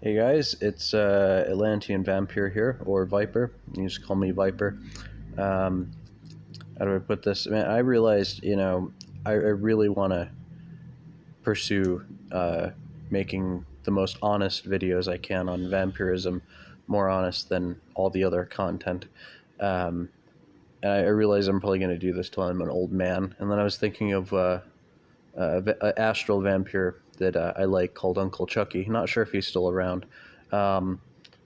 Hey guys, it's Atlantean Vampire here, or Viper. You just call me Viper. Um, how do I put this? Man, I realized, I really want to pursue making the most honest videos I can on vampirism, more honest than all the other content. Um, and I realize I'm probably going to do this till I'm an old man. And then I was thinking of Astral Vampire that I like called Uncle Chucky. Not sure if he's still around. Um,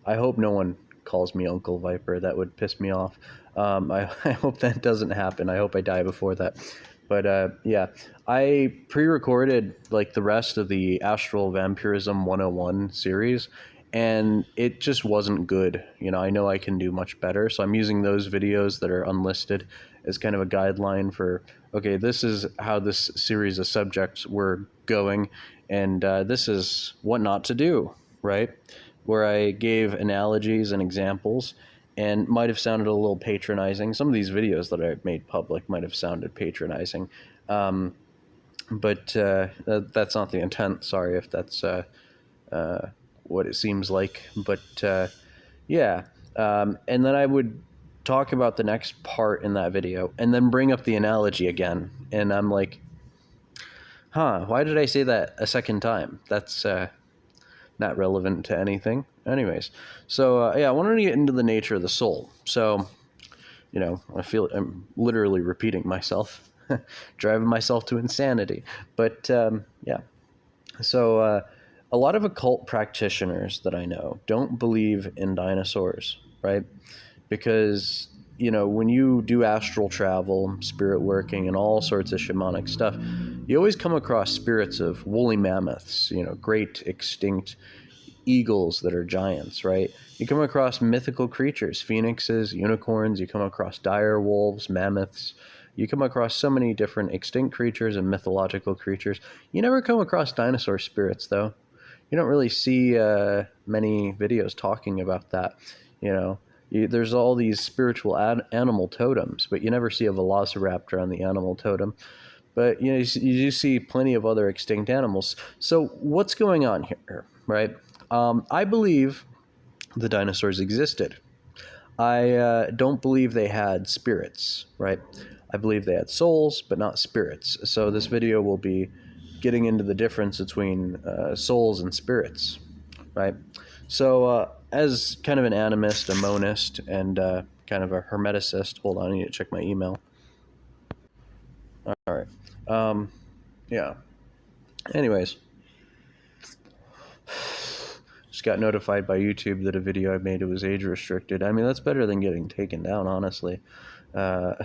I hope no one calls me Uncle Viper. That would piss me off. I hope that doesn't happen. I hope I die before that. But yeah, I pre-recorded like the rest of the Astral Vampirism 101 series, and it just wasn't good. I know I can do much better, so I'm using those videos that are unlisted as kind of a guideline for, okay, this is how this series of subjects were going, and this is what not to do, right? Where I gave analogies and examples, and might have sounded a little patronizing. Some of these videos that I made public might have sounded patronizing, but that's not the intent. Sorry if that's what it seems like. But yeah, and then I would talk about the next part in that video and then bring up the analogy again. And I'm like, why did I say that a second time? That's not relevant to anything. Anyways, so yeah, I wanted to get into the nature of the soul. So, I feel I'm literally repeating myself, driving myself to insanity. But yeah, so a lot of occult practitioners that I know don't believe in dinosaurs, right? Because, when you do astral travel, spirit working, and all sorts of shamanic stuff, you always come across spirits of woolly mammoths, great extinct eagles that are giants, right? You come across mythical creatures, phoenixes, unicorns. You come across dire wolves, mammoths. You come across so many different extinct creatures and mythological creatures. You never come across dinosaur spirits, though. You don't really see many videos talking about that. There's all these spiritual animal totems, but you never see a velociraptor on the animal totem. But you do see plenty of other extinct animals. So what's going on here, right? I believe the dinosaurs existed. I don't believe they had spirits, right? I believe they had souls, but not spirits. So this video will be getting into the difference between souls and spirits, right? So as kind of an animist, a monist, and kind of a hermeticist, hold on, I need to check my email. All right. Yeah. Anyways. Just got notified by YouTube that a video I made was age restricted. I mean, that's better than getting taken down, honestly. I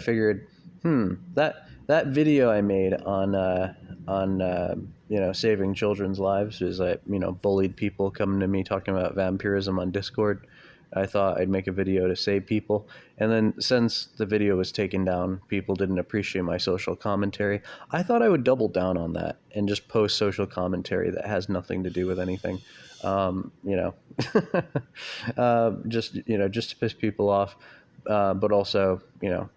figured, that video I made on saving children's lives is bullied people coming to me talking about vampirism on Discord. I thought I'd make a video to save people. And then since the video was taken down, people didn't appreciate my social commentary. I thought I would double down on that and just post social commentary that has nothing to do with anything. Just to piss people off. But also,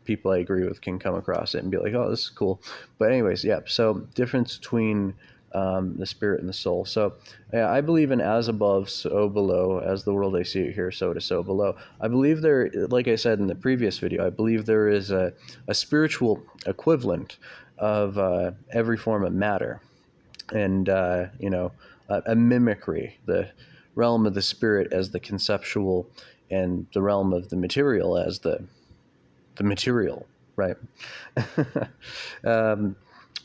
people I agree with can come across it and be like, oh, this is cool. But anyways, yeah, so difference between the spirit and the soul. So yeah, I believe in as above, so below, as the world I see it here, so it is so below. I believe there, like I said in the previous video, I believe there is a spiritual equivalent of every form of matter, and a mimicry, the realm of the spirit as the conceptual, and the realm of the material as the material, right?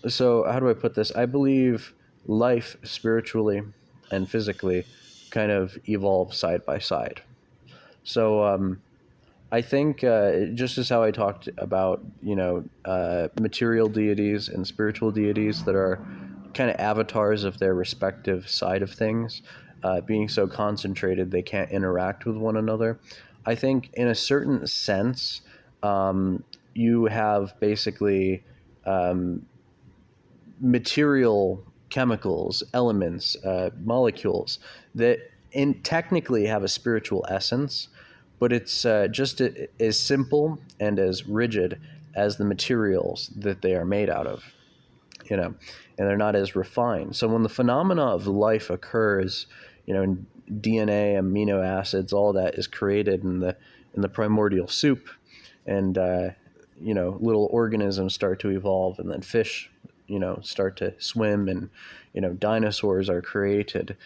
So how do I put this? I believe life spiritually and physically kind of evolve side by side. So I think just as how I talked about, material deities and spiritual deities that are kind of avatars of their respective side of things, being so concentrated they can't interact with one another. I think in a certain sense, you have basically material chemicals, elements, molecules that technically have a spiritual essence, but it's just as simple and as rigid as the materials that they are made out of. and they're not as refined. So when the phenomena of life occurs, DNA, amino acids, all that is created in the primordial soup, and little organisms start to evolve, and then fish, start to swim, and dinosaurs are created.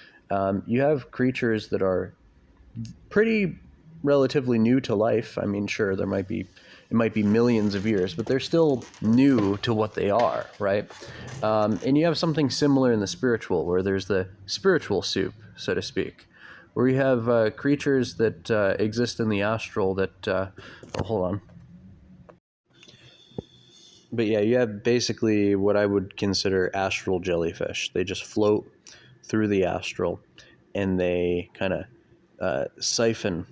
You have creatures that are pretty relatively new to life. I mean, sure, it might be millions of years, but they're still new to what they are, right? And you have something similar in the spiritual, where there's the spiritual soup, so to speak, where you have creatures that exist in the astral that, hold on. But yeah, you have basically what I would consider astral jellyfish. They just float through the astral, and they kind of siphon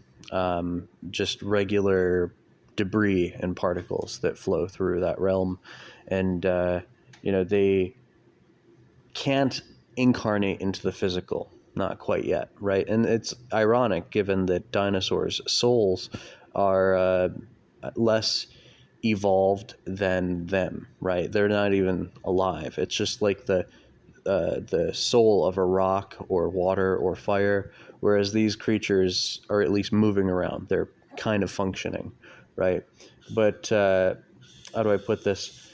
just regular debris and particles that flow through that realm. And, they can't incarnate into the physical, not quite yet, right? And it's ironic, given that dinosaurs' souls are less evolved than them, right? They're not even alive. It's just like the soul of a rock or water or fire, whereas these creatures are at least moving around. They're kind of functioning, right? But how do I put this?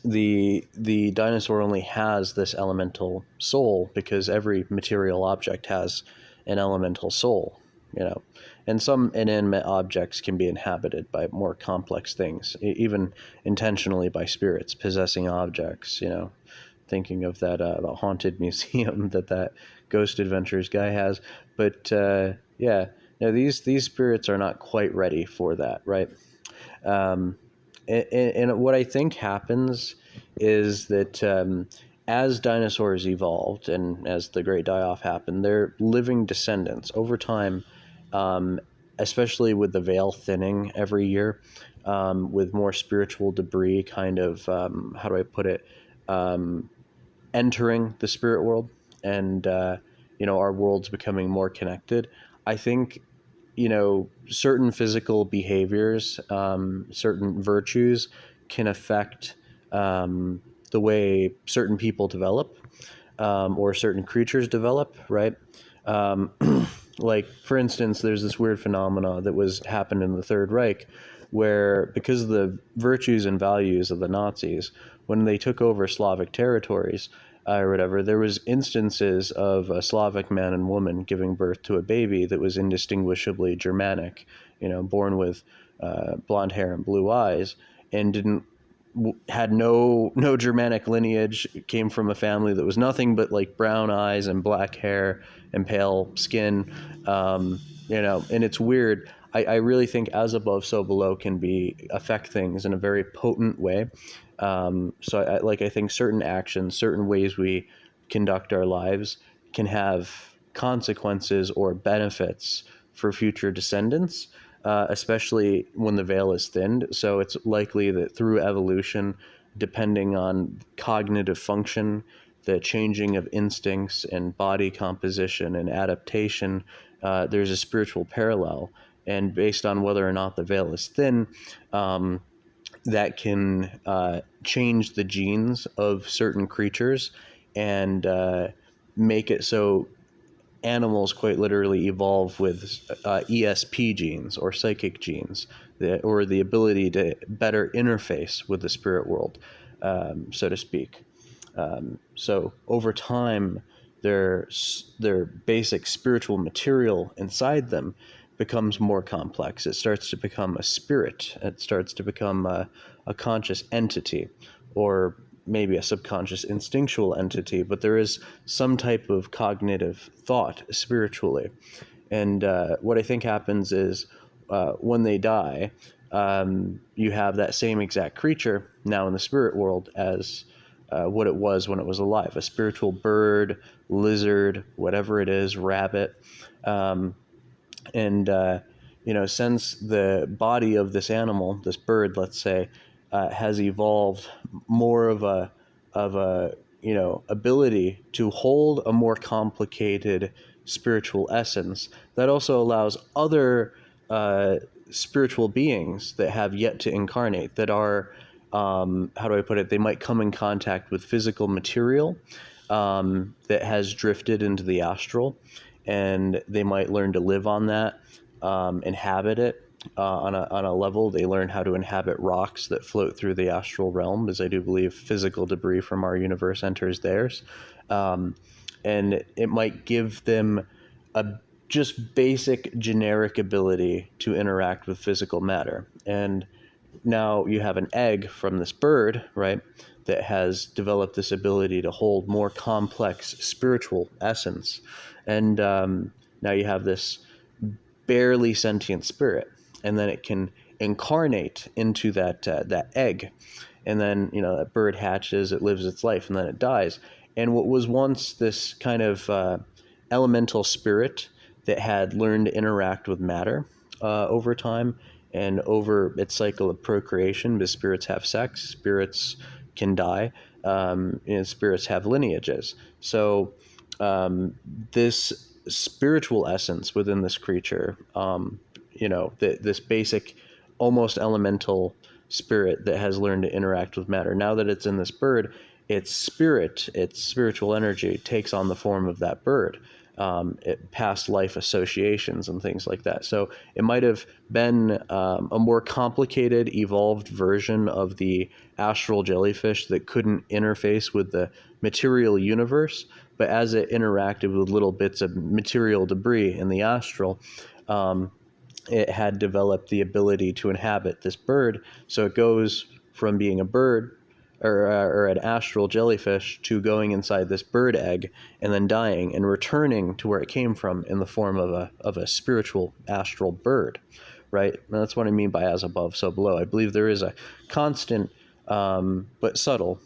The dinosaur only has this elemental soul because every material object has an elemental soul, and some inanimate objects can be inhabited by more complex things, even intentionally by spirits possessing objects, thinking of that the haunted museum that Ghost Adventures guy has. But these spirits are not quite ready for that, right? And what I think happens is that as dinosaurs evolved and as the Great Die-Off happened, their living descendants over time, especially with the veil thinning every year, with more spiritual debris kind of, how do I put it, entering the spirit world, and our world's becoming more connected. I think certain physical behaviors, certain virtues can affect the way certain people develop, or certain creatures develop, right? Like, for instance, there's this weird phenomena that happened in the Third Reich, where because of the virtues and values of the Nazis, when they took over Slavic territories, or whatever, there was instances of a Slavic man and woman giving birth to a baby that was indistinguishably Germanic, born with blonde hair and blue eyes, and had no Germanic lineage, came from a family that was nothing but like brown eyes and black hair and pale skin, and it's weird. I really think as above, so below can affect things in a very potent way. So I think certain actions, certain ways we conduct our lives can have consequences or benefits for future descendants, especially when the veil is thinned. So it's likely that through evolution, depending on cognitive function, the changing of instincts and body composition and adaptation, there's a spiritual parallel. And based on whether or not the veil is thin, that can change the genes of certain creatures and make it so animals quite literally evolve with ESP genes or psychic genes, or the ability to better interface with the spirit world, so to speak. So over time, their basic spiritual material inside them becomes more complex. It starts to become a spirit. It starts to become a conscious entity, or maybe a subconscious instinctual entity, but there is some type of cognitive thought spiritually. And what I think happens is when they die, you have that same exact creature now in the spirit world as what it was when it was alive, a spiritual bird, lizard, whatever it is, rabbit. Since the body of this animal, this bird, let's say, has evolved more of a ability to hold a more complicated spiritual essence, that also allows other spiritual beings that have yet to incarnate, that are how do I put it? They might come in contact with physical material that has drifted into the astral, and they might learn to live on that, inhabit it. On a level, they learn how to inhabit rocks that float through the astral realm, as I do believe physical debris from our universe enters theirs. And it might give them a just basic generic ability to interact with physical matter. And now you have an egg from this bird, right, that has developed this ability to hold more complex spiritual essence. And now you have this barely sentient spirit, and then it can incarnate into that egg, and then that bird hatches, it lives its life, and then it dies. And what was once this kind of elemental spirit that had learned to interact with matter over time and over its cycle of procreation, because spirits have sex, spirits can die, and spirits have lineages. So this spiritual essence within this creature, this basic, almost elemental spirit that has learned to interact with matter, now that it's in this bird, its spirit, its spiritual energy takes on the form of that bird. Past life associations and things like that. So it might have been a more complicated, evolved version of the astral jellyfish that couldn't interface with the material universe, but as it interacted with little bits of material debris in the astral, it had developed the ability to inhabit this bird. So it goes from being a bird or an astral jellyfish to going inside this bird egg and then dying and returning to where it came from in the form of a spiritual astral bird, right? And that's what I mean by as above, so below. I believe there is a constant but subtle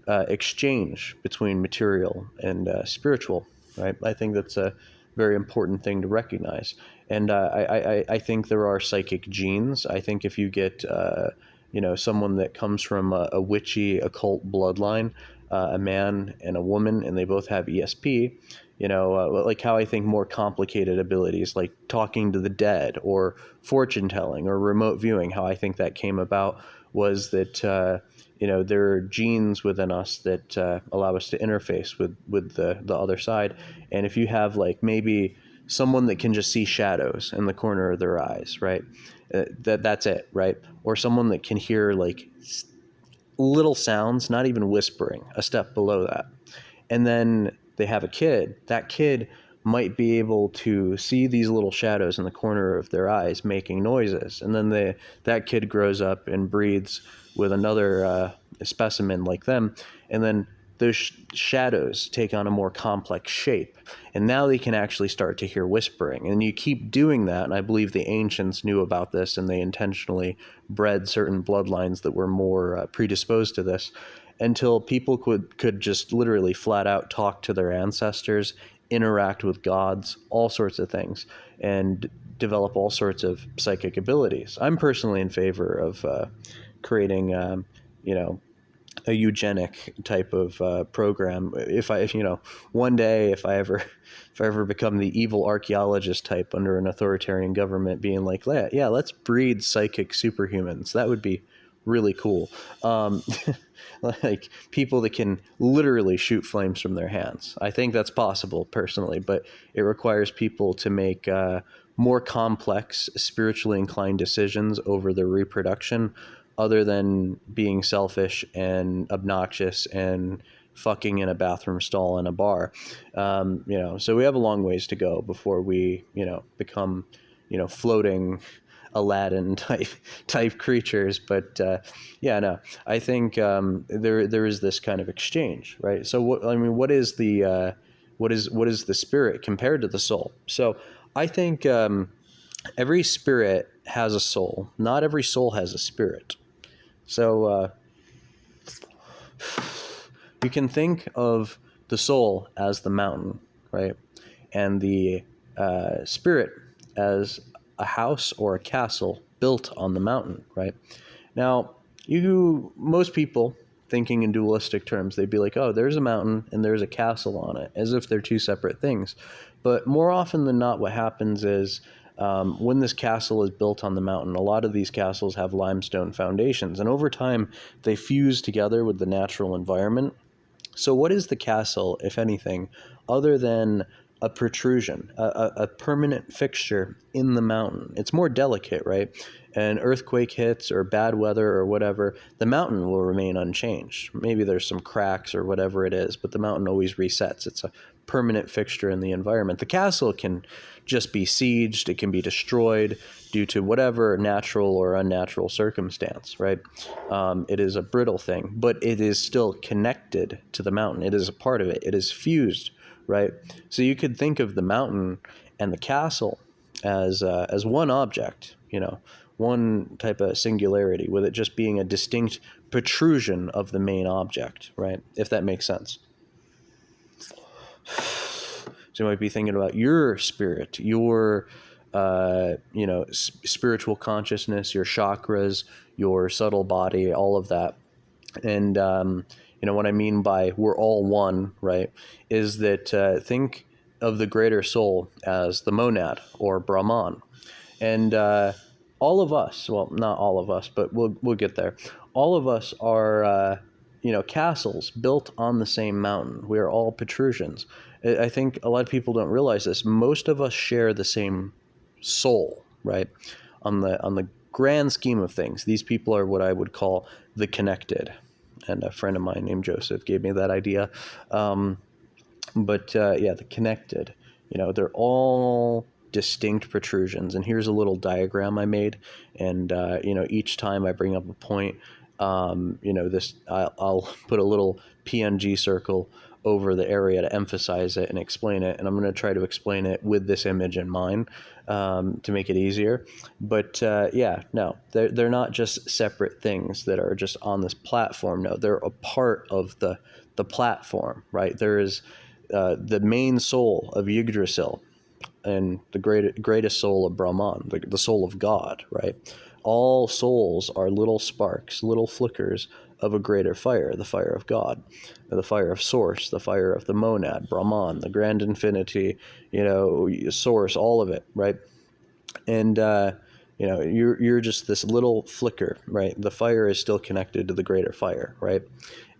exchange between material and spiritual, right? I think that's a very important thing to recognize. And I think there are psychic genes. I think if you get someone that comes from a witchy occult bloodline, a man and a woman, and they both have ESP, like how I think more complicated abilities like talking to the dead or fortune telling or remote viewing, how I think that came about was that, there are genes within us that allow us to interface with the other side. And if you have like maybe someone that can just see shadows in the corner of their eyes, right? That's it, right? Or someone that can hear like little sounds, not even whispering, a step below that. And then they have a kid. That kid might be able to see these little shadows in the corner of their eyes making noises. And then that kid grows up and breeds with another specimen like them. And then those shadows take on a more complex shape. And now they can actually start to hear whispering. And you keep doing that, and I believe the ancients knew about this, and they intentionally bred certain bloodlines that were more predisposed to this, until people could just literally flat out talk to their ancestors, interact with gods, all sorts of things, and develop all sorts of psychic abilities. I'm personally in favor of creating, a eugenic type of program. If one day, if I ever become the evil archaeologist type under an authoritarian government, being like, yeah, let's breed psychic superhumans, that would be really cool. Like people that can literally shoot flames from their hands. I think that's possible personally, but it requires people to make more complex, spiritually inclined decisions over their reproduction, other than being selfish and obnoxious and fucking in a bathroom stall in a bar. So we have a long ways to go before we, become, floating Aladdin type creatures. But I think there is this kind of exchange, right? So what is the spirit compared to the soul? So I think every spirit has a soul. Not every soul has a spirit. So you can think of the soul as the mountain, right? And the spirit as a house or a castle built on the mountain, right? Now, most people thinking in dualistic terms, they'd be like, oh, there's a mountain and there's a castle on it, as if they're two separate things. But more often than not, what happens is When this castle is built on the mountain, a lot of these castles have limestone foundations, and over time they fuse together with the natural environment. So what is the castle, if anything, other than a protrusion, a permanent fixture in the mountain? It's more delicate, right? An earthquake hits or bad weather or whatever, the mountain will remain unchanged. Maybe there's some cracks or whatever it is, but the mountain always resets. It's a permanent fixture in the environment. The castle can just be sieged, it can be destroyed due to whatever natural or unnatural circumstance, right? It is a brittle thing, but it is still connected to the mountain. It is a part of it. It is fused, right? So you could think of the mountain and the castle as one object, one type of singularity, with it just being a distinct protrusion of the main object, right? If that makes sense. So you might be thinking about your spirit, your spiritual consciousness, your chakras, your subtle body, all of that. And what I mean by we're all one, right, is that think of the greater soul as the monad or Brahman. And all of us, well, not all of us, but we'll get there. All of us are castles built on the same mountain. We are all protrusions. I think a lot of people don't realize this. Most of us share the same soul, right? On the grand scheme of things, these people are what I would call the connected. And a friend of mine named Joseph gave me that idea. The connected, they're all distinct protrusions. And here's a little diagram I made. And, each time I bring up a point, I'll put a little PNG circle over the area to emphasize it and explain it. And I'm going to try to explain it with this image in mind to make it easier. But they're not just separate things that are just on this platform. No, they're a part of the platform, right? There is the main soul of Yggdrasil and the greatest soul of Brahman, the soul of God, right? All souls are little sparks, little flickers of a greater fire, the fire of God, the fire of Source, the fire of the monad, Brahman, the grand infinity, Source, all of it, right? And you're just this little flicker, right? The fire is still connected to the greater fire, right?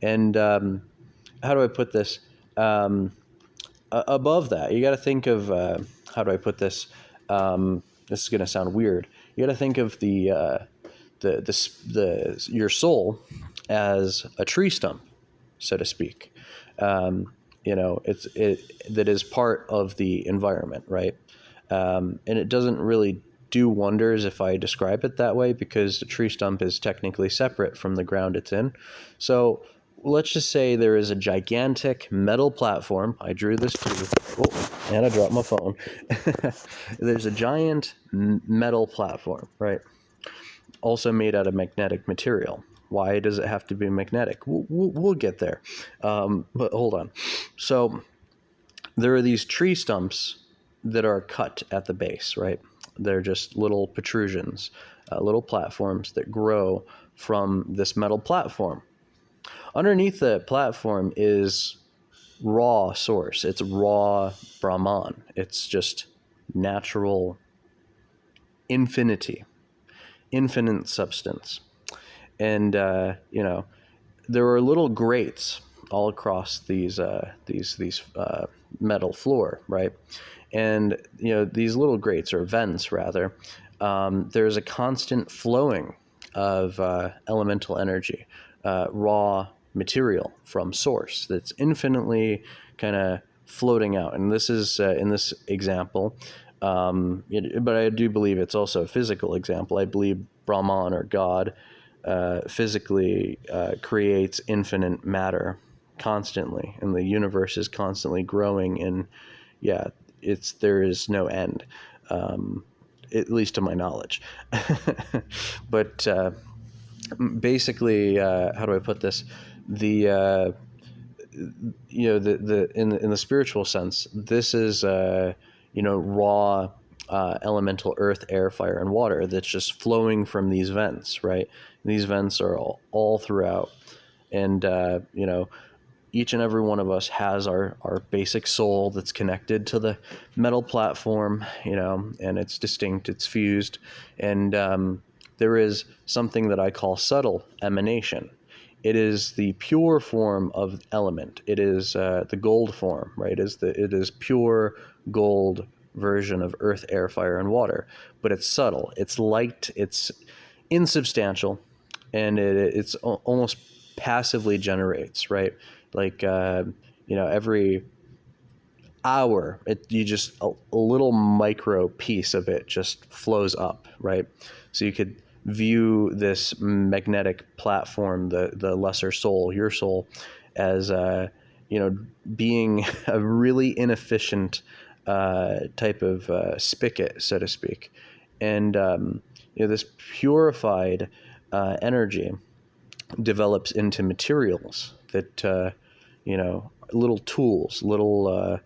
And how do I put this? Above that, you got to think of how do I put this? This is going to sound weird. You got to think of your soul as a tree stump, so to speak. That is part of the environment, right? And it doesn't really do wonders if I describe it that way, because the tree stump is technically separate from the ground it's in. So let's just say there is a gigantic metal platform. I drew this too. Oh, and I dropped my phone. There's a giant metal platform, right? Also made out of magnetic material. Why does it have to be magnetic? We'll get there. But hold on. So there are these tree stumps that are cut at the base, right? They're just little protrusions, little platforms that grow from this metal platform. Underneath the platform is raw Source. It's raw Brahman. It's just natural infinity, infinite substance. And, there are little grates all across these metal floor, right? And, these little grates, or vents rather, there's a constant flowing of elemental energy, raw material from Source that's infinitely kind of floating out. And this is, in this example, but I do believe it's also a physical example. I believe Brahman, or God, physically creates infinite matter constantly, and the universe is constantly growing, and there is no end, at least to my knowledge. But basically, how do I put this? In the spiritual sense, this is raw elemental earth, air, fire, and water that's just flowing from these vents, right? And these vents are all throughout, and each and every one of us has our basic soul that's connected to the metal platform, and it's distinct, it's fused. And there is something that I call subtle emanation. It is the pure form of element. It is the gold form, right? It is pure gold version of earth, air, fire, and water. But it's subtle. It's light. It's insubstantial, and it's almost passively generates, right? Like every hour, you just a little micro piece of it just flows up, right? So you could view this magnetic platform, the lesser soul, your soul, as being a really inefficient type of spigot, so to speak. And this purified energy develops into materials that little tools, little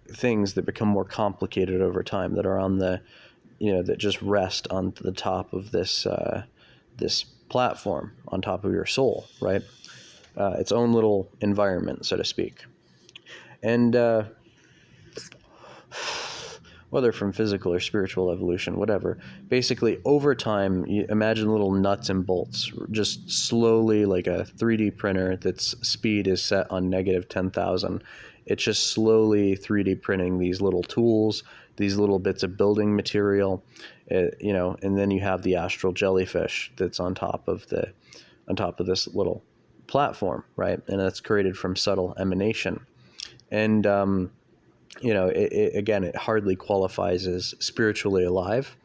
things that become more complicated over time, that are on the that just rest on the top of this this platform, on top of your soul, right? Its own little environment, so to speak. And whether from physical or spiritual evolution, whatever, basically over time, you imagine little nuts and bolts, just slowly, like a 3D printer that's speed is set on negative 10,000. It's just slowly 3D printing these little tools, these little bits of building material, and then you have the astral jellyfish that's on top of this little platform, right? And that's created from subtle emanation. And it hardly qualifies as spiritually alive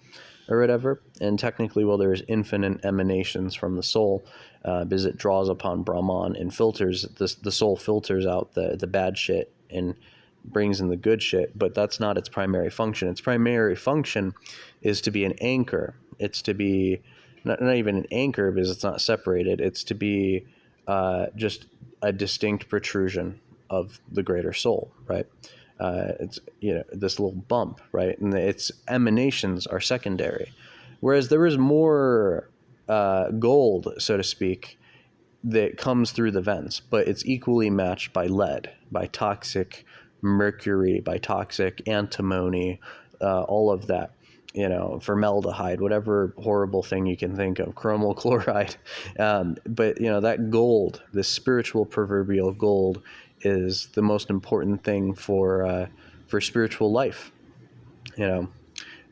or whatever. And technically, well, there's infinite emanations from the soul, because it draws upon Brahman and filters, the soul filters out the bad shit and brings in the good shit. But that's not its primary function. Its primary function is to be an anchor. It's to be not even an anchor, because it's not separated. It's to be just a distinct protrusion of the greater soul, right? It's this little bump, right? And its emanations are secondary, whereas there is more gold, so to speak, that comes through the vents, but it's equally matched by lead, by toxic mercury, by toxic antimony, all of that, formaldehyde, whatever horrible thing you can think of, chromal chloride. But that gold, this spiritual proverbial gold, is the most important thing for spiritual life, and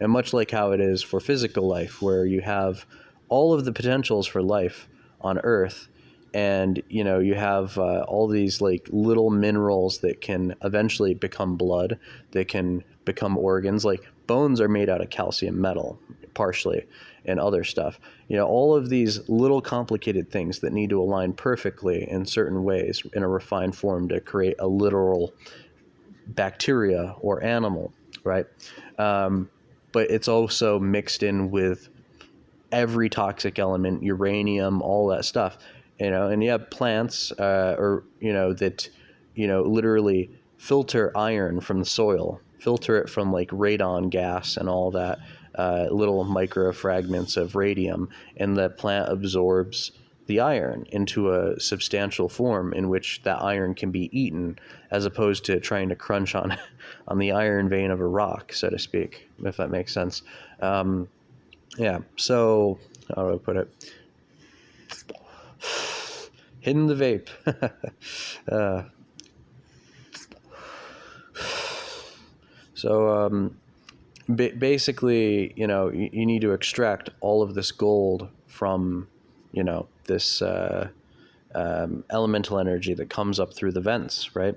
much like how it is for physical life, where you have all of the potentials for life on Earth, and you have all these like little minerals that can eventually become blood, that can become organs. Like bones are made out of calcium metal, partially, and other stuff. All of these little complicated things that need to align perfectly in certain ways in a refined form to create a literal bacteria or animal, right? But it's also mixed in with every toxic element, uranium, all that stuff, and you have plants, that, literally filter iron from the soil, filter it from like radon gas and all that, little micro fragments of radium, and the plant absorbs the iron into a substantial form in which that iron can be eaten, as opposed to trying to crunch on the iron vein of a rock, so to speak, if that makes sense. So how do I put it? Hidden the vape. Basically, you need to extract all of this gold from, this elemental energy that comes up through the vents, right?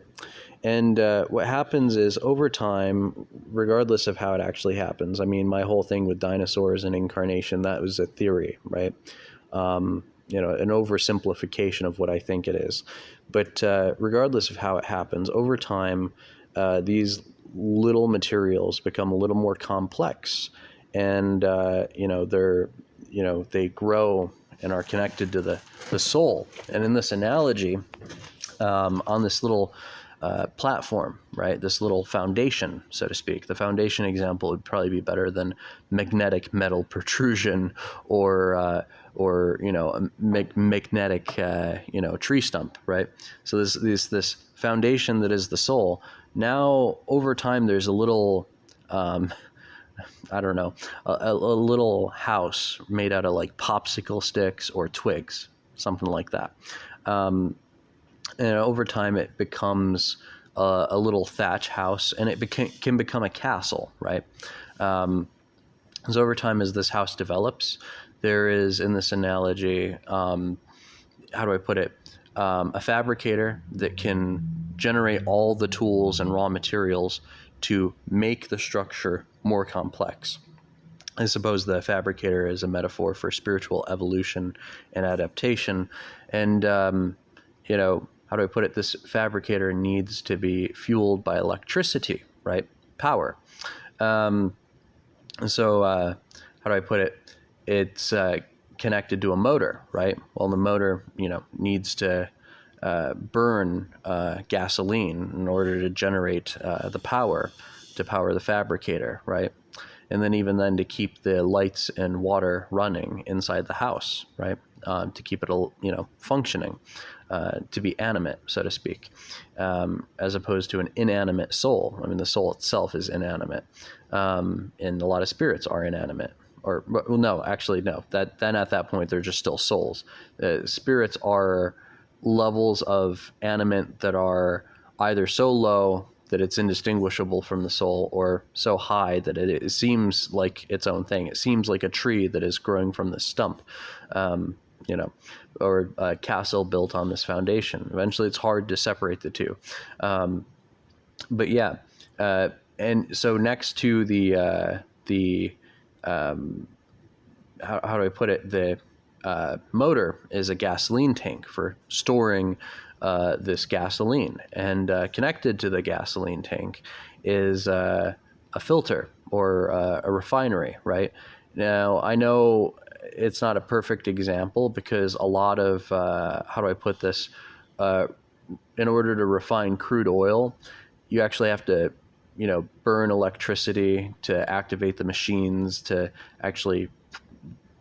And what happens is, over time, regardless of how it actually happens, I mean, my whole thing with dinosaurs and incarnation, that was a theory, right? An oversimplification of what I think it is. But regardless of how it happens, over time, these little materials become a little more complex, and they grow and are connected to the soul. And in this analogy, on this little platform, right? This little foundation, so to speak. The foundation example would probably be better than magnetic metal protrusion or a magnetic tree stump, right? So this foundation that is the soul. Now over time, there's a little I don't know, a little house made out of like popsicle sticks or twigs, something like that. And over time, it becomes a little thatch house, and it can become a castle, right? So over time, as this house develops, there is, in this analogy, how do I put it? A fabricator that can generate all the tools and raw materials to make the structure more complex. I suppose the fabricator is a metaphor for spiritual evolution and adaptation. And, how do I put it? This fabricator needs to be fueled by electricity, right? Power. So how do I put it? It's connected to a motor, right? Well, the motor, needs to burn gasoline in order to generate the power to power the fabricator, right? And then even then to keep the lights and water running inside the house, right? To keep it, functioning, to be animate, so to speak, as opposed to an inanimate soul. I mean, the soul itself is inanimate, and a lot of spirits are inanimate. Or, well, no, actually, no. Then at that point, they're just still souls. Spirits are levels of animate that are either so low that it's indistinguishable from the soul, or so high that it seems like its own thing. It seems like a tree that is growing from the stump, or a castle built on this foundation. Eventually, it's hard to separate the two. But yeah, and so next to the how do I put it? The motor is a gasoline tank for storing this gasoline, and connected to the gasoline tank is a filter or a refinery, right? Now, I know it's not a perfect example because a lot of, how do I put this? In order to refine crude oil, you actually have to, burn electricity to activate the machines to actually,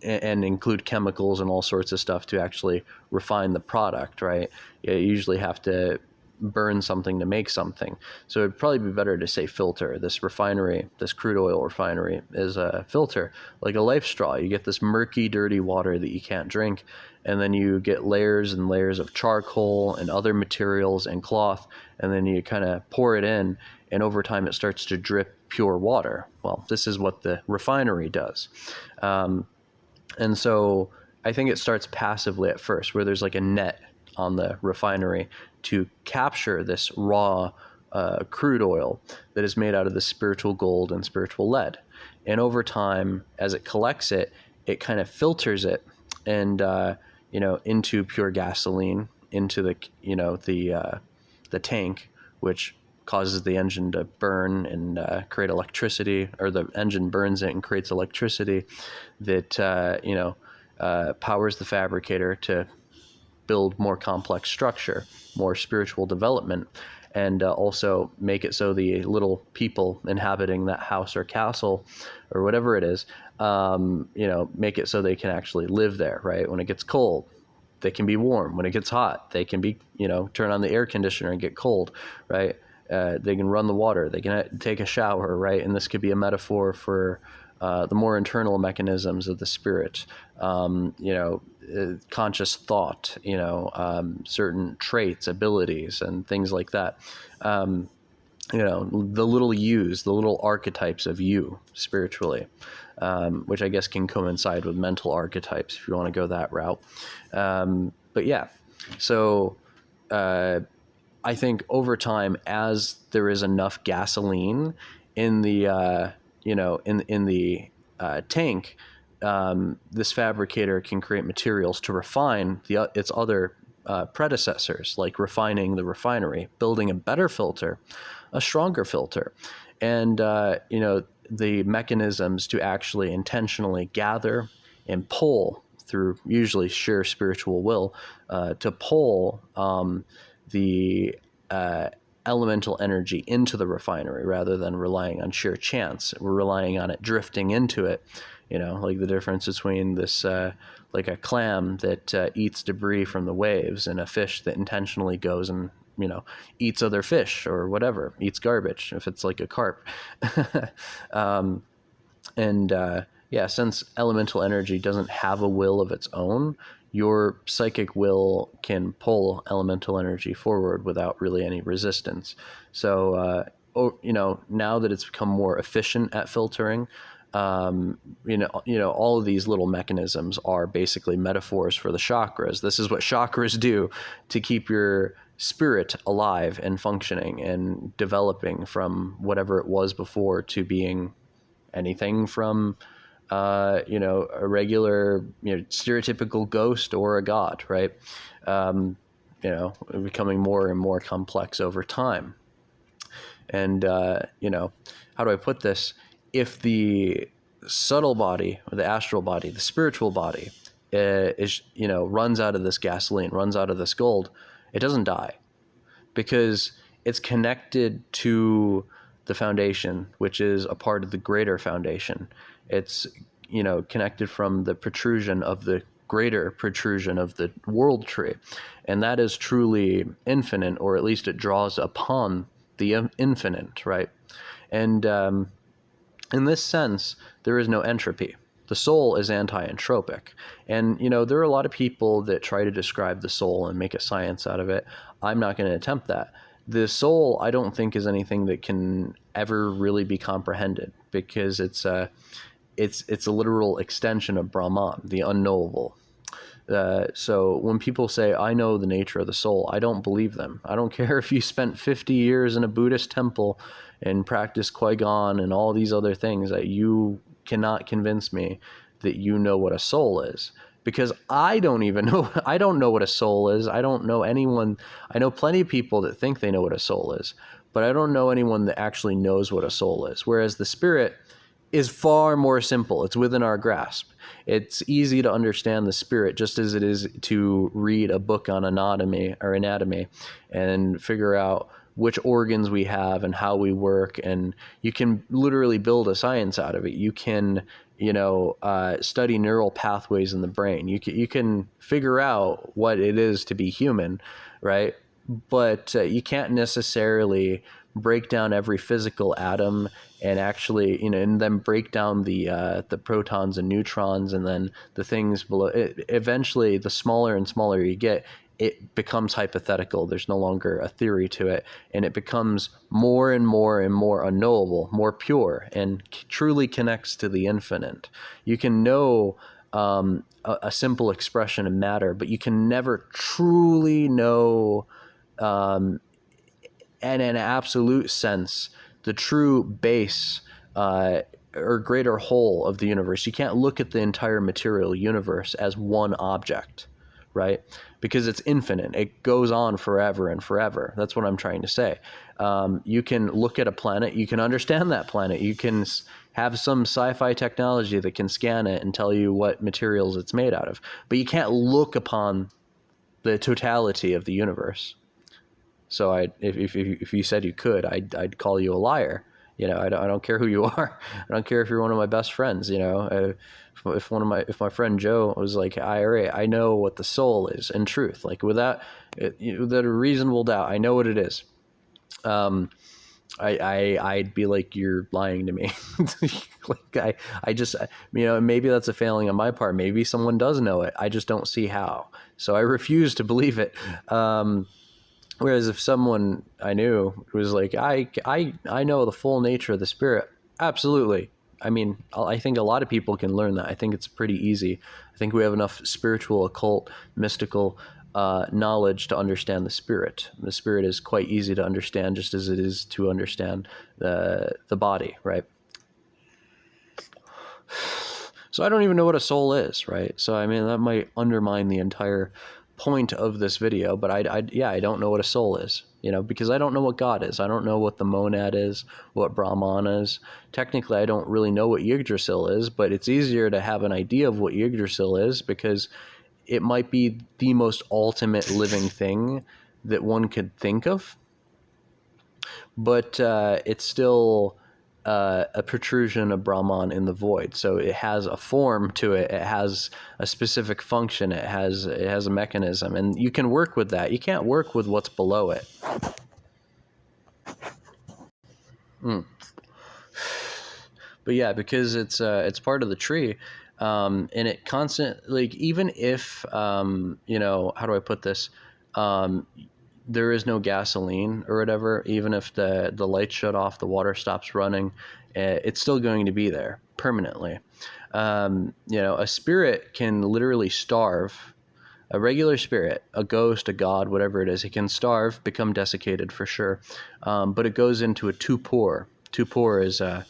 and include chemicals and all sorts of stuff to actually refine the product, right? You usually have to burn something to make something. So it'd probably be better to say filter. This refinery, this crude oil refinery, is a filter, like a life straw. You get this murky, dirty water that you can't drink, and then you get layers and layers of charcoal and other materials and cloth, and then you kind of pour it in, and over time it starts to drip pure water. Well, this is what the refinery does. And so I think it starts passively at first, where there's like a net on the refinery to capture this raw crude oil that is made out of the spiritual gold and spiritual lead. And over time, as it collects it, it kind of filters it and, into pure gasoline, into the tank, which causes the engine to burn and create electricity, or the engine burns it and creates electricity that, powers the fabricator to build more complex structure, more spiritual development, and also make it so the little people inhabiting that house or castle or whatever it is, make it so they can actually live there, right? When it gets cold, they can be warm. When it gets hot, they can be, turn on the air conditioner and get cold, right? They can run the water. They can take a shower, right? And this could be a metaphor for the more internal mechanisms of the spirit, conscious thought, certain traits, abilities, and things like that. The little yous, the little archetypes of you spiritually, which I guess can coincide with mental archetypes if you want to go that route. But yeah, so I think over time, as there is enough gasoline in the in the tank, this fabricator can create materials to refine its other predecessors, like refining the refinery, building a better filter, a stronger filter, and the mechanisms to actually intentionally gather and pull through usually sheer spiritual will to pull the elemental energy into the refinery rather than relying on sheer chance. We're relying on it drifting into it. Like the difference between this, like a clam that eats debris from the waves and a fish that intentionally goes and, eats other fish or whatever, eats garbage, if it's like a carp. Since elemental energy doesn't have a will of its own, your psychic will can pull elemental energy forward without really any resistance. So, now that it's become more efficient at filtering, all of these little mechanisms are basically metaphors for the chakras. This is what chakras do to keep your spirit alive and functioning and developing from whatever it was before to being anything from a regular, stereotypical ghost or a god, right? Becoming more and more complex over time. And, how do I put this? If the subtle body, or the astral body, the spiritual body, runs out of this gasoline, runs out of this gold, it doesn't die, because it's connected to the foundation, which is a part of the greater foundation. It's, connected from the protrusion of the greater protrusion of the world tree. And that is truly infinite, or at least it draws upon the infinite, right? And in this sense, there is no entropy. The soul is anti-entropic. And, there are a lot of people that try to describe the soul and make a science out of it. I'm not going to attempt that. The soul, I don't think, is anything that can ever really be comprehended, because it's a literal extension of Brahman, the unknowable. So when people say, I know the nature of the soul, I don't believe them. I don't care if you spent 50 years in a Buddhist temple and practiced Qui-Gon and all these other things, that you cannot convince me that you know what a soul is. Because I don't even know, I don't know what a soul is. I don't know anyone. I know plenty of people that think they know what a soul is, but I don't know anyone that actually knows what a soul is. Whereas the spirit is far more simple. It's within our grasp. It's easy to understand the spirit, just as it is to read a book on anatomy and figure out which organs we have and how we work. And you can literally build a science out of it. You can, study neural pathways in the brain. You can figure out what it is to be human, right? But you can't necessarily break down every physical atom and actually, and then break down the protons and neutrons, and then the things below it. Eventually, the smaller and smaller you get, it becomes hypothetical. There's no longer a theory to it, and it becomes more and more and more unknowable, more pure, and truly connects to the infinite. You can know a simple expression of matter, but you can never truly know, in an absolute sense, the true base or greater whole of the universe. You can't look at the entire material universe as one object, right? Because it's infinite. It goes on forever and forever. That's what I'm trying to say. You can look at a planet. You can understand that planet. You can have some sci-fi technology that can scan it and tell you what materials it's made out of. But you can't look upon the totality of the universe. So if you said you could, I'd call you a liar. I don't care who you are. I don't care if you're one of my best friends. If my friend Joe was like, I know what the soul is in truth, like without a reasonable doubt, I know what it is. I'd be like, you're lying to me. Like I just, maybe that's a failing on my part. Maybe someone does know it. I just don't see how. So I refuse to believe it. Whereas if someone I knew was like, I know the full nature of the spirit, absolutely. I mean, I think a lot of people can learn that. I think it's pretty easy. I think we have enough spiritual, occult, mystical knowledge to understand the spirit. The spirit is quite easy to understand, just as it is to understand the body, right? So I don't even know what a soul is, right? So I mean, that might undermine the entire point of this video, but I don't know what a soul is, because I don't know what God is. I don't know what the monad is, what Brahman is. Technically, I don't really know what Yggdrasil is, but it's easier to have an idea of what Yggdrasil is because it might be the most ultimate living thing that one could think of. but it's still a protrusion of Brahman in the void. So it has a form to it. It has a specific function. It has a mechanism, and you can work with that. You can't work with what's below it. But yeah, because it's part of the tree, and it constant, like, even if you know, how do I put this? There is no gasoline or whatever, even if the lights shut off, the water stops running, it's still going to be there permanently. You know, a spirit can literally starve. A regular spirit, a ghost, a god, whatever it is, it can starve, become desiccated for sure, but it goes into a tupor. Tupor is a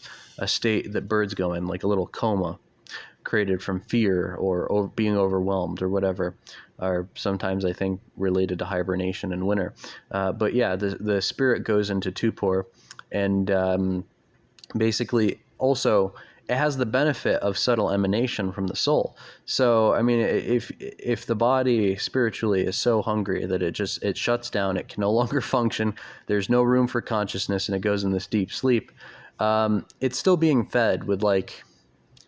state that birds go in, like a little coma, created from fear or being overwhelmed or whatever, or sometimes I think related to hibernation in winter. But yeah, the spirit goes into tupor, and basically also it has the benefit of subtle emanation from the soul. So I mean, if the body spiritually is so hungry that it shuts down, it can no longer function, there's no room for consciousness, and it goes in this deep sleep, it's still being fed with like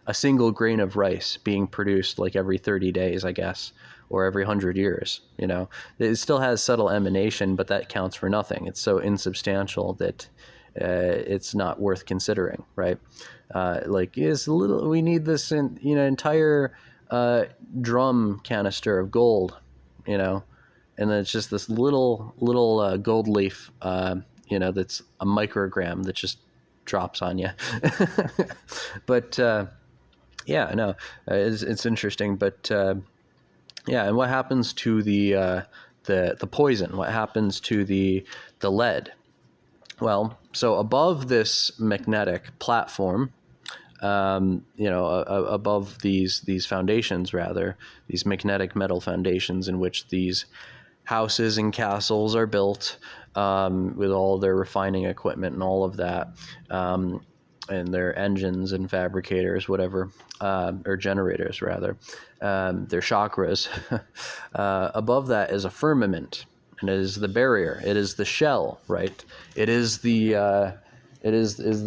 a single grain of rice being produced like every 30 days, I guess, or every 100 years. You know, it still has subtle emanation, but that counts for nothing. It's so insubstantial that it's not worth considering, right? Like, is little, we need this entire drum canister of gold, you know, and then it's just this little gold leaf, that's a microgram that just drops on you. But yeah, no, it's interesting. But yeah, and what happens to the poison? What happens to the lead? Well, so above this magnetic platform, above these foundations, rather, these magnetic metal foundations in which these houses and castles are built, with all their refining equipment and all of that, and their engines and fabricators, whatever, or generators, rather, their chakras. Above that is a firmament, and it is the barrier. It is the shell, right? It is the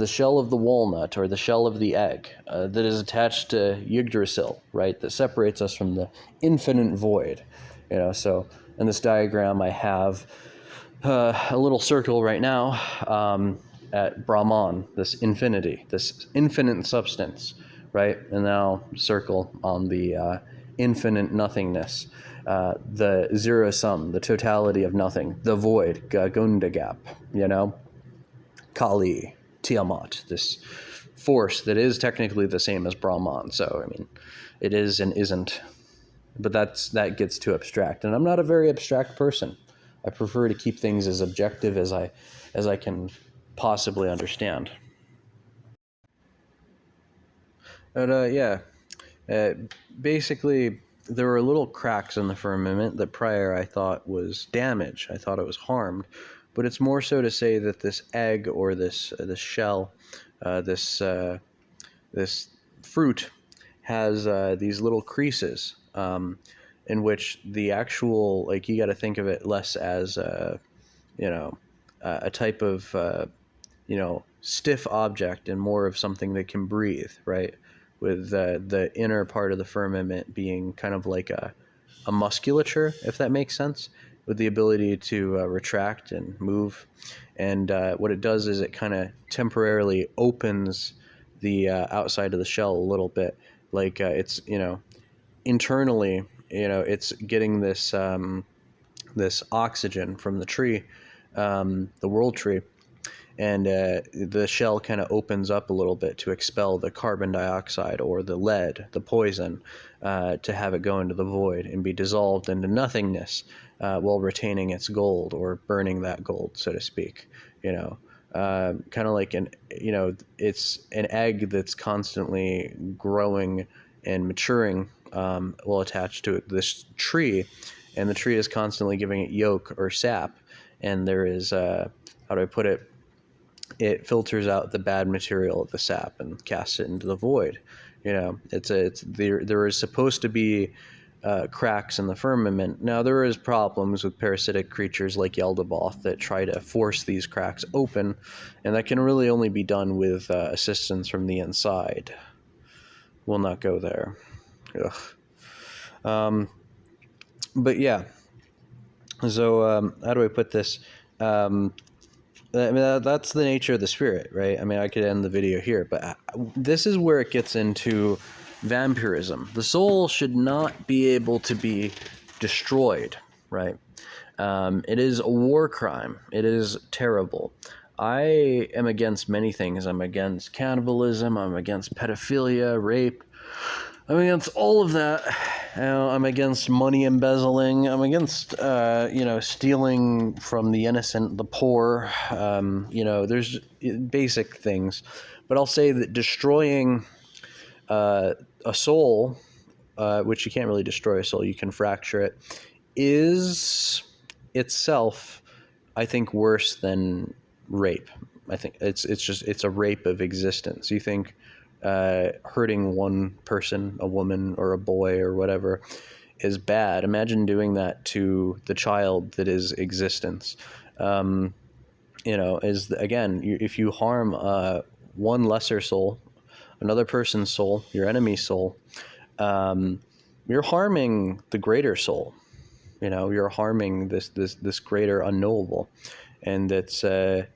shell of the walnut or the shell of the egg that is attached to Yggdrasil, right? That separates us from the infinite void. You know, so in this diagram, I have a little circle right now at Brahman, this infinity, this infinite substance, right? And now circle on the infinite nothingness, the zero sum, the totality of nothing, the void, Gunda gap, Kali, Tiamat, this force that is technically the same as Brahman. So, I mean, it is and isn't, but that gets too abstract. And I'm not a very abstract person. I prefer to keep things as objective as I can possibly understand. But basically, there were little cracks in the firmament that prior I thought was damage. I thought it was harmed, but it's more so to say that this egg or this shell, this fruit, has these little creases, in which the actual, like, you got to think of it less as a type of stiff object and more of something that can breathe, right? With the inner part of the firmament being kind of like a musculature, if that makes sense, with the ability to retract and move. And what it does is it kind of temporarily opens the outside of the shell a little bit, like it's internally, it's getting this this oxygen from the tree, the world tree, and the shell kind of opens up a little bit to expel the carbon dioxide or the lead, the poison, to have it go into the void and be dissolved into nothingness, while retaining its gold or burning that gold, so to speak. Kind of like it's an egg that's constantly growing and maturing, while attached to this tree, and the tree is constantly giving it yolk or sap, and there is how do I put it? It filters out the bad material of the sap and casts it into the void. There is supposed to be cracks in the firmament. Now, there is problems with parasitic creatures like Yaldabaoth that try to force these cracks open, and that can really only be done with assistance from the inside. We'll not go there. But yeah, so how do I put this? I mean, that's the nature of the spirit, right? I mean, I could end the video here, but this is where it gets into vampirism. The soul should not be able to be destroyed, right? It is a war crime. It is terrible. I am against many things. I'm against cannibalism. I'm against pedophilia, rape. I'm against all of that. I'm against money embezzling. I'm against, stealing from the innocent, the poor. There's basic things. But I'll say that destroying a soul, which you can't really destroy a soul, you can fracture it, is itself, I think, worse than rape. I think it's a rape of existence. You think hurting one person, a woman or a boy or whatever, is bad. Imagine doing that to the child that is existence. If you harm one lesser soul, another person's soul, your enemy's soul, you're harming the greater soul. You're harming this greater unknowable, and it's a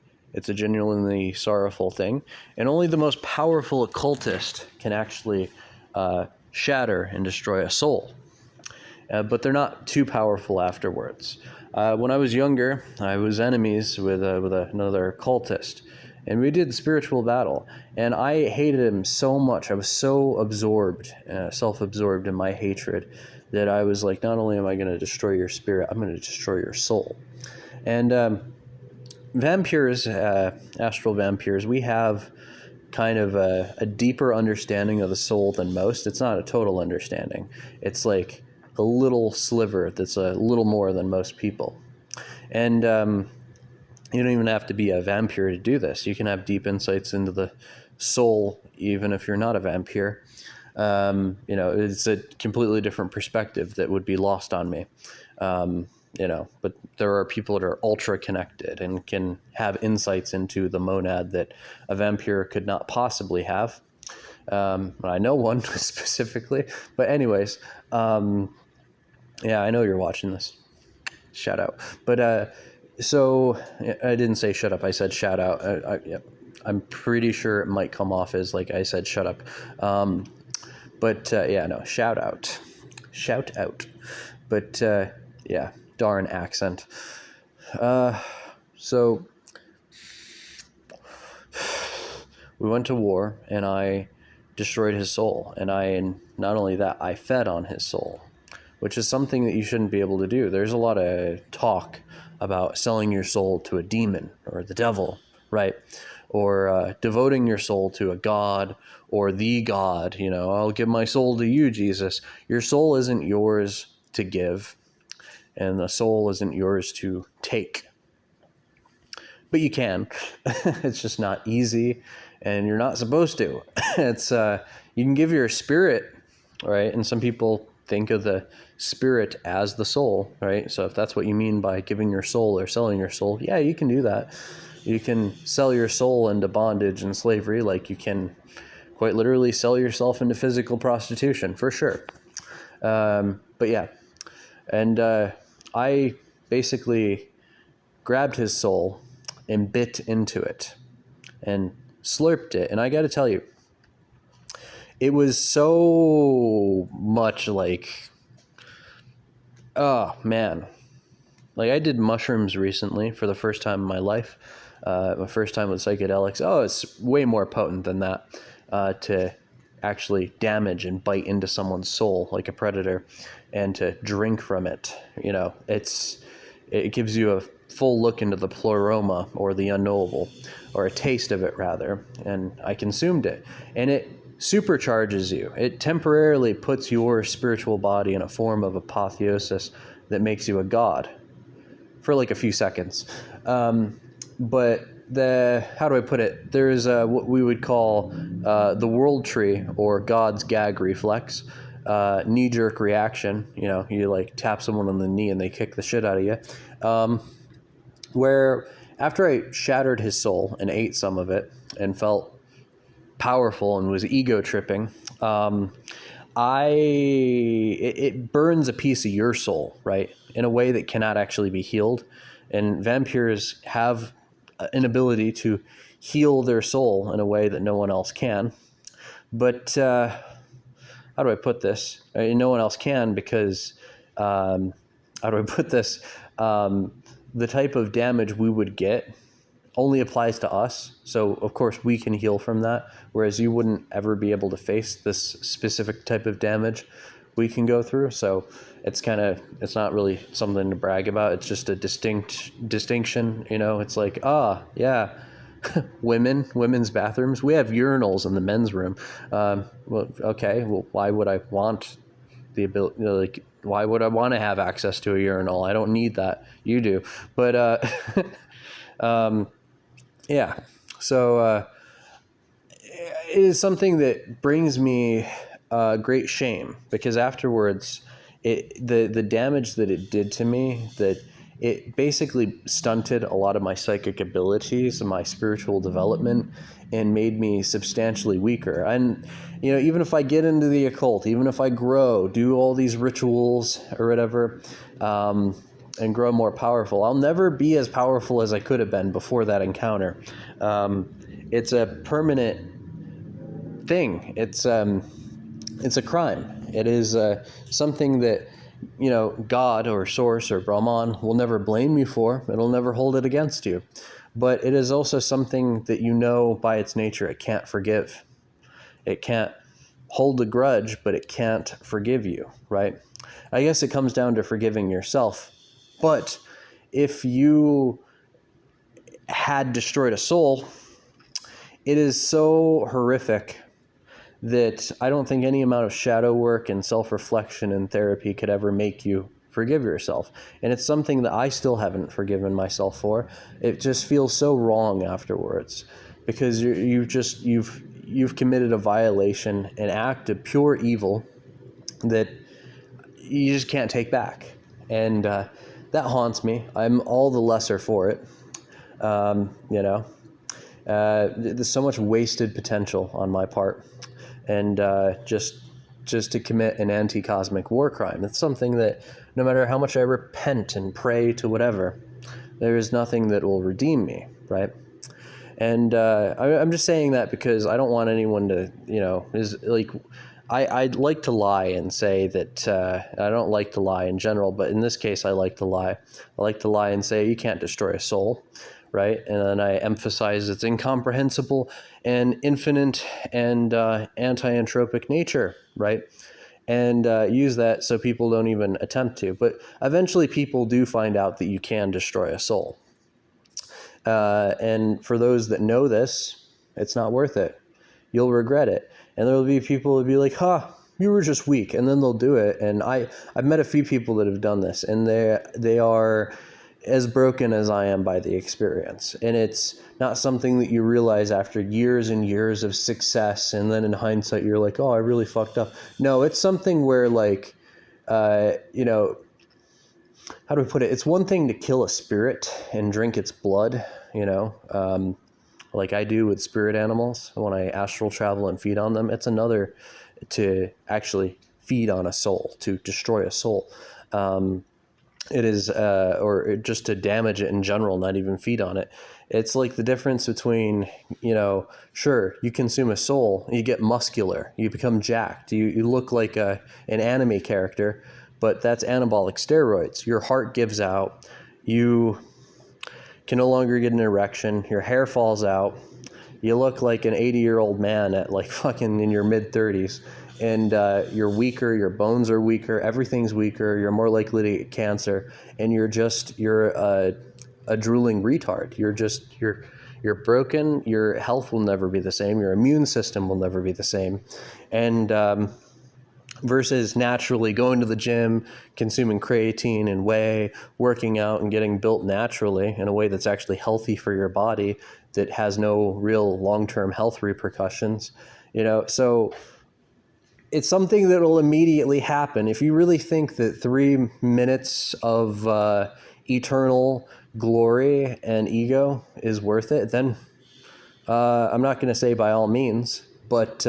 genuinely sorrowful thing. And only the most powerful occultist can actually shatter and destroy a soul. But they're not too powerful afterwards. When I was younger, I was enemies with another occultist, and we did spiritual battle. And I hated him so much. I was so absorbed, self-absorbed in my hatred, that I was like, not only am I going to destroy your spirit, I'm going to destroy your soul. And vampires, astral vampires, we have kind of a deeper understanding of the soul than most. It's not a total understanding. It's like a little sliver that's a little more than most people. And you don't even have to be a vampire to do this. You can have deep insights into the soul, even if you're not a vampire. It's a completely different perspective that would be lost on me. But there are people that are ultra connected and can have insights into the monad that a vampire could not possibly have. I know one specifically, but anyways, I know you're watching this. Shout out. But so I didn't say shut up. I said shout out. I'm pretty sure it might come off as like I said shut up. Shout out. Shout out. But darn accent. So we went to war, and I destroyed his soul. And not only that, I fed on his soul, which is something that you shouldn't be able to do. There's a lot of talk about selling your soul to a demon or the devil, right? Or devoting your soul to a god or the god. I'll give my soul to you, Jesus. Your soul isn't yours to give, and the soul isn't yours to take. But you can. It's just not easy, and you're not supposed to. It's you can give your spirit, right? And some people think of the spirit as the soul, right? So if that's what you mean by giving your soul or selling your soul, yeah, you can do that. You can sell your soul into bondage and slavery, like you can quite literally sell yourself into physical prostitution, for sure. But yeah, and I basically grabbed his soul and bit into it and slurped it. And I got to tell you, it was so much like, oh man, like I did mushrooms recently for the first time in my life. My first time with psychedelics. Oh, it's way more potent than that, to actually damage and bite into someone's soul like a predator, and to drink from it. It gives you a full look into the pleroma, or the unknowable, or a taste of it rather. And I consumed it, and it supercharges you. It temporarily puts your spiritual body in a form of apotheosis that makes you a god for like a few seconds. But how do I put it? There's what we would call the world tree, or God's gag reflex. knee-jerk reaction. You know, you like tap someone on the knee and they kick the shit out of you. Where after I shattered his soul and ate some of it and felt powerful and was ego tripping, it burns a piece of your soul, right, in a way that cannot actually be healed. And vampires have an ability to heal their soul in a way that no one else can. But how do I put this? No one else can because, how do I put this? The type of damage we would get only applies to us. So, of course, we can heal from that, whereas you wouldn't ever be able to face this specific type of damage we can go through. So it's not really something to brag about. It's just a distinction, you know. It's like, yeah, women's bathrooms, we have urinals in the men's room. Well, okay, well, why would I want the ability, you know, like, why would I want to have access to a urinal? I don't need that. You do. But yeah, so it is something that brings me great shame, because afterwards, the damage that it did to me, that it basically stunted a lot of my psychic abilities and my spiritual development and made me substantially weaker. And, you know, even if I get into the occult, even if I grow, do all these rituals or whatever, and grow more powerful, I'll never be as powerful as I could have been before that encounter. It's a permanent thing. It's a crime. It is something that, you know, God or Source or Brahman will never blame you for. It'll never hold it against you. But it is also something that, you know, by its nature, it can't forgive. It can't hold a grudge, but it can't forgive you, right? I guess it comes down to forgiving yourself. But if you had destroyed a soul, it is so horrific that I don't think any amount of shadow work and self-reflection and therapy could ever make you forgive yourself. And it's something that I still haven't forgiven myself for. It just feels so wrong afterwards, because you've committed a violation, an act of pure evil that you just can't take back. And that haunts me. I'm all the lesser for it. You know, there's so much wasted potential on my part. And just to commit an anti-cosmic war crime. It's something that no matter how much I repent and pray to whatever, there is nothing that will redeem me, right? And I'm just saying that because I don't want anyone to, you know, is like, I'd like to lie and say that I don't like to lie in general, but in this case, I like to lie. I like to lie and say you can't destroy a soul, right? And then I emphasize its incomprehensible and infinite and anti-entropic nature, right? And use that so people don't even attempt to. But eventually people do find out that you can destroy a soul. And for those that know this, it's not worth it. You'll regret it. And there will be people who will be like, you were just weak. And then they'll do it. And I've met a few people that have done this, and they are as broken as I am by the experience. And it's not something that you realize after years and years of success, and then in hindsight you're like, I really fucked up. No, it's something where, like, you know, how do we put it? It's one thing to kill a spirit and drink its blood, you know, like I do with spirit animals when I astral travel and feed on them. It's another to actually feed on a soul, to destroy a soul. It is, or just to damage it in general, not even feed on it. It's like the difference between, you know, sure, you consume a soul, you get muscular, you become jacked, you look like an anime character, but that's anabolic steroids. Your heart gives out, you can no longer get an erection, your hair falls out, you look like an 80-year-old man at like fucking in your mid-30s. And you're weaker, your bones are weaker, everything's weaker, you're more likely to get cancer, and you're a drooling retard. You're broken, your health will never be the same, your immune system will never be the same. And versus naturally going to the gym, consuming creatine and whey, working out and getting built naturally in a way that's actually healthy for your body, that has no real long-term health repercussions, you know. So it's something that will immediately happen. If you really think that 3 minutes of eternal glory and ego is worth it, then I'm not going to say by all means, but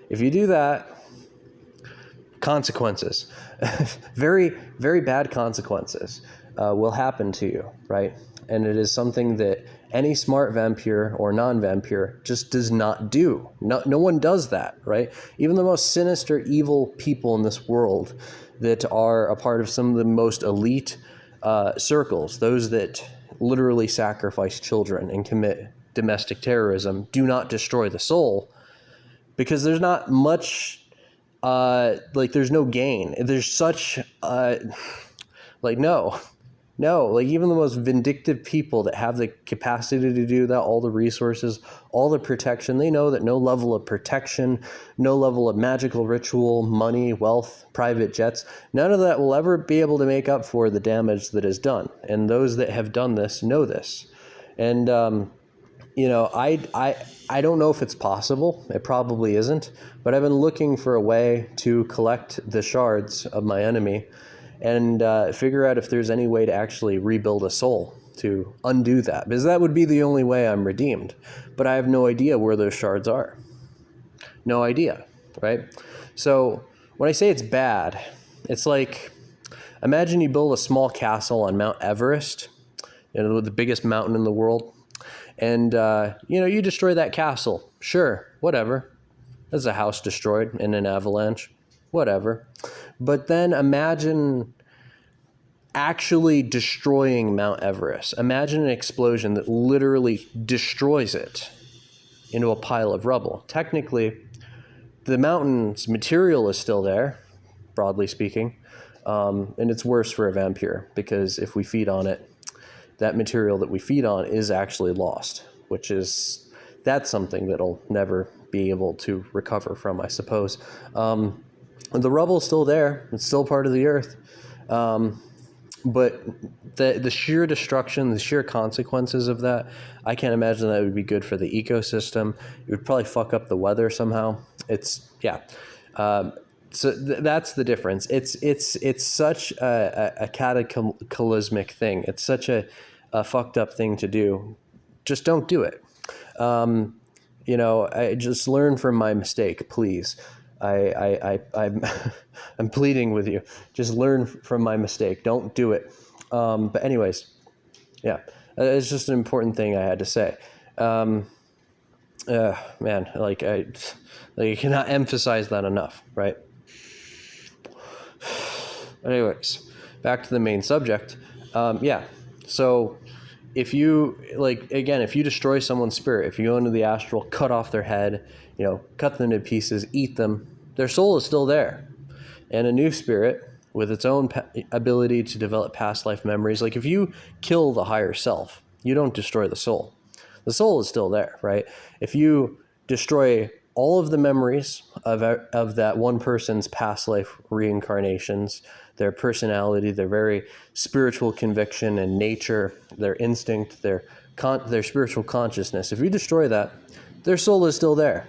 if you do that, consequences, very, very bad consequences will happen to you, right? And it is something that any smart vampire or non-vampire just does not do. No one does that, right? Even the most sinister, evil people in this world that are a part of some of the most elite circles, those that literally sacrifice children and commit domestic terrorism, do not destroy the soul, because there's not much, there's no gain. There's such, no, like even the most vindictive people that have the capacity to do that, all the resources, all the protection, they know that no level of protection, no level of magical ritual, money, wealth, private jets, none of that will ever be able to make up for the damage that is done. And those that have done this know this. And, I don't know if it's possible. It probably isn't. But I've been looking for a way to collect the shards of my enemy and figure out if there's any way to actually rebuild a soul to undo that. Because that would be the only way I'm redeemed. But I have no idea where those shards are. No idea, right? So when I say it's bad, it's like, imagine you build a small castle on Mount Everest, the biggest mountain in the world. And, you destroy that castle. Sure, whatever. There's a house destroyed in an avalanche. Whatever. But then imagine actually destroying Mount Everest. Imagine an explosion that literally destroys it into a pile of rubble. Technically, the mountain's material is still there, broadly speaking. And it's worse for a vampire, because if we feed on it, that material that we feed on is actually lost, that's something that'll never be able to recover from, I suppose. The rubble's still there. It's still part of the earth. But the sheer destruction, the sheer consequences of that, I can't imagine that would be good for the ecosystem. It would probably fuck up the weather somehow. So that's the difference. It's such a cataclysmic thing. It's such a fucked up thing to do. Just don't do it. I just learn from my mistake, please. I'm I'm pleading with you. Just learn from my mistake. Don't do it. But anyways, yeah, it's just an important thing I had to say. I cannot emphasize that enough, right? Anyways, back to the main subject. So if you, if you destroy someone's spirit, if you go into the astral, cut off their head, cut them to pieces, eat them, their soul is still there. And a new spirit with its own ability to develop past life memories, like if you kill the higher self, you don't destroy the soul. The soul is still there, right? If you destroy all of the memories of that one person's past life reincarnations, their personality, their very spiritual conviction and nature, their instinct, their spiritual consciousness, if you destroy that, their soul is still there.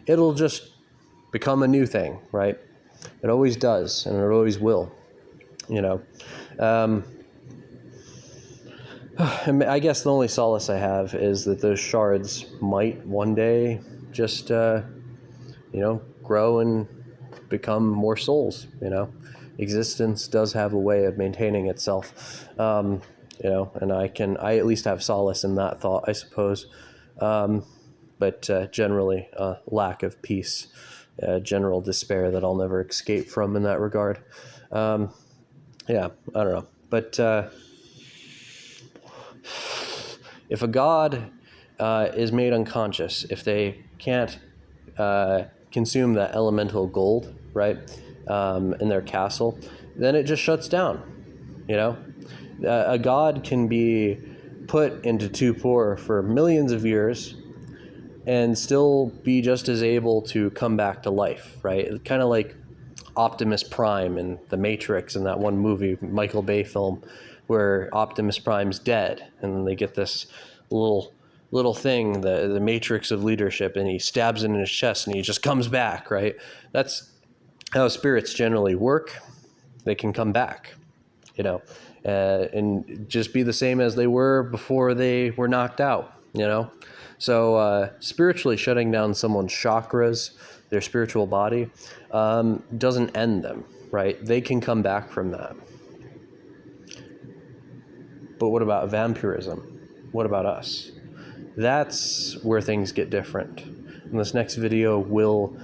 It'll just become a new thing, right? It always does, and it always will, I guess the only solace I have is that those shards might one day just, grow and become more souls, Existence does have a way of maintaining itself, and I at least have solace in that thought, I suppose. But generally, lack of peace, general despair that I'll never escape from in that regard. I don't know. But if a god is made unconscious, if they can't consume that elemental gold, right, in their castle, then it just shuts down, A god can be put into torpor for millions of years and still be just as able to come back to life, right? Kind of like Optimus Prime in The Matrix, in that one movie, Michael Bay film, where Optimus Prime's dead, and then they get this little thing, the matrix of leadership, and he stabs it in his chest, and he just comes back, right? That's how spirits generally work, they can come back, you know, and just be the same as they were before they were knocked out, you know. So spiritually shutting down someone's chakras, their spiritual body, doesn't end them, right? They can come back from that. But what about vampirism? What about us? That's where things get different. And this next video will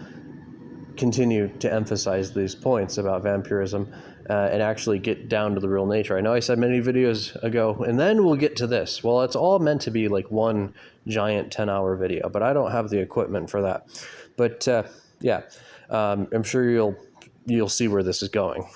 continue to emphasize these points about vampirism and actually get down to the real nature. I know I said many videos ago, and then we'll get to this. Well, it's all meant to be like one giant 10-hour video, but I don't have the equipment for that. But yeah, I'm sure you'll see where this is going.